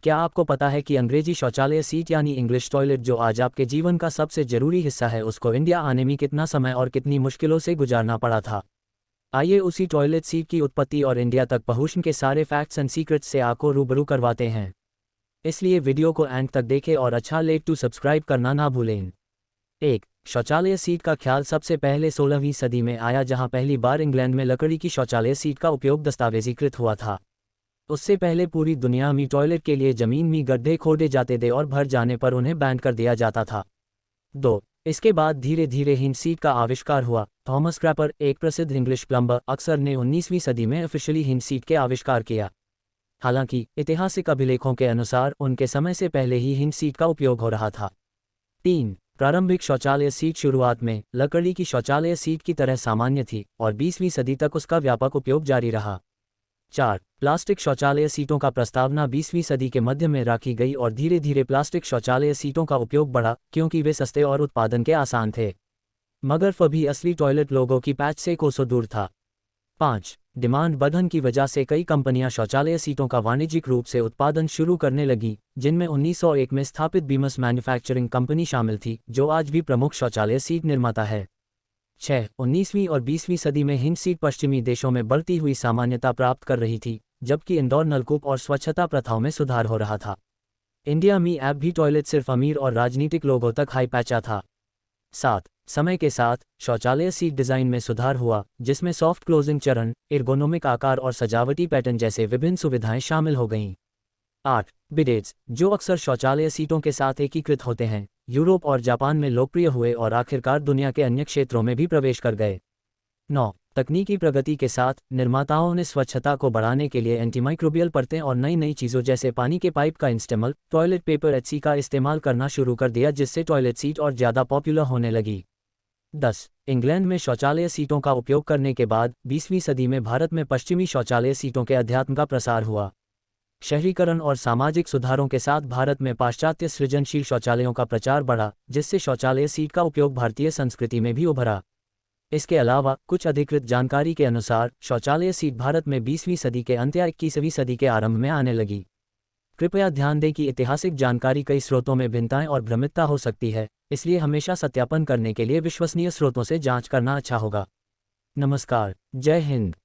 क्या आपको पता है कि अंग्रेजी शौचालय सीट यानी इंग्लिश टॉयलेट जो आज आपके जीवन का सबसे जरूरी हिस्सा है, उसको इंडिया आने में कितना समय और कितनी मुश्किलों से गुजारना पड़ा था। आइए उसी टॉयलेट सीट की उत्पत्ति और इंडिया तक पहुंचने के सारे फैक्ट्स एंड सीक्रेट्स से आपको रूबरू करवाते हैं। इसलिए वीडियो को एंड तक देखें और अच्छा लेट टू सब्सक्राइब करना ना भूलें। 1. शौचालय सीट का ख्याल सबसे पहले 16वीं सदी में आया, जहां पहली बार इंग्लैंड में लकड़ी की शौचालय सीट का उपयोग दस्तावेजीकृत हुआ था। उससे पहले पूरी दुनिया में टॉयलेट के लिए जमीन में गड्ढे खोदे जाते थे और भर जाने पर उन्हें बैन कर दिया जाता था। 2. इसके बाद धीरे धीरे हिंद सीट का आविष्कार हुआ। थॉमस क्रैपर, एक प्रसिद्ध इंग्लिश प्लम्बर अक्सर ने 19वीं सदी में ऑफिशियली हिंद सीट के आविष्कार किया। हालांकि ऐतिहासिक अभिलेखों के अनुसार उनके समय से पहले ही हिंद सीट का उपयोग हो रहा था। 3. प्रारंभिक शौचालय सीट शुरुआत में लकड़ी की शौचालय सीट की तरह सामान्य थी और 20वीं सदी तक उसका व्यापक उपयोग जारी रहा। 4. प्लास्टिक शौचालय सीटों का प्रस्तावना 20वीं सदी के मध्य में रखी गई और धीरे धीरे प्लास्टिक शौचालय सीटों का उपयोग बढ़ा क्योंकि वे सस्ते और उत्पादन के आसान थे, मगर फिर भी असली टॉयलेट लोगों की पैच से कोसों दूर था। 5. डिमांड बढ़ने की वजह से कई कंपनियां शौचालय सीटों का वाणिज्यिक रूप से उत्पादन शुरू करने लगी, जिनमें 1901 में स्थापित बीमस मैन्युफैक्चरिंग कंपनी शामिल थी, जो आज भी प्रमुख शौचालय सीट निर्माता है। 6. 19वीं और 20वीं सदी में हिंद सीट पश्चिमी देशों में बढ़ती हुई सामान्यता प्राप्त कर रही थी, जबकि इंदौर नलकूप और स्वच्छता प्रथाओं में सुधार हो रहा था। इंडिया में अब भी टॉयलेट सिर्फ अमीर और राजनीतिक लोगों तक हाई पैचा था। 7. समय के साथ शौचालय सीट डिज़ाइन में सुधार हुआ, जिसमें सॉफ्ट क्लोजिंग चरण, एर्गोनोमिक आकार और सजावटी पैटर्न जैसे विभिन्न सुविधाएं शामिल हो गईं। 8. बिडेट्स, जो अक्सर शौचालय सीटों के साथ एकीकृत होते हैं, यूरोप और जापान में लोकप्रिय हुए और आखिरकार दुनिया के अन्य क्षेत्रों में भी प्रवेश कर गए। 9. तकनीकी प्रगति के साथ निर्माताओं ने स्वच्छता को बढ़ाने के लिए एंटीमाइक्रोबियल परतें और नई नई चीज़ों जैसे पानी के पाइप का इस्तेमाल, टॉयलेट पेपर etc. का इस्तेमाल करना शुरू कर दिया, जिससे टॉयलेट सीट और ज़्यादा पॉपुलर होने लगी। 10. इंग्लैंड में शौचालय सीटों का उपयोग करने के बाद 20वीं सदी में भारत में पश्चिमी शौचालय सीटों के अध्यात्म का प्रसार हुआ। शहरीकरण और सामाजिक सुधारों के साथ भारत में पाश्चात्य सृजनशील शौचालयों का प्रचार बढ़ा, जिससे शौचालय सीट का उपयोग भारतीय संस्कृति में भी उभरा। इसके अलावा कुछ अधिकृत जानकारी के अनुसार शौचालय सीट भारत में 20वीं सदी के अंत या 21वीं सदी के आरंभ में आने लगी। कृपया ध्यान दें कि ऐतिहासिक जानकारी कई स्रोतों में भिन्नताएं और भ्रमितता हो सकती है, इसलिए हमेशा सत्यापन करने के लिए विश्वसनीय स्रोतों से जांच करना अच्छा होगा। नमस्कार, जय हिंद।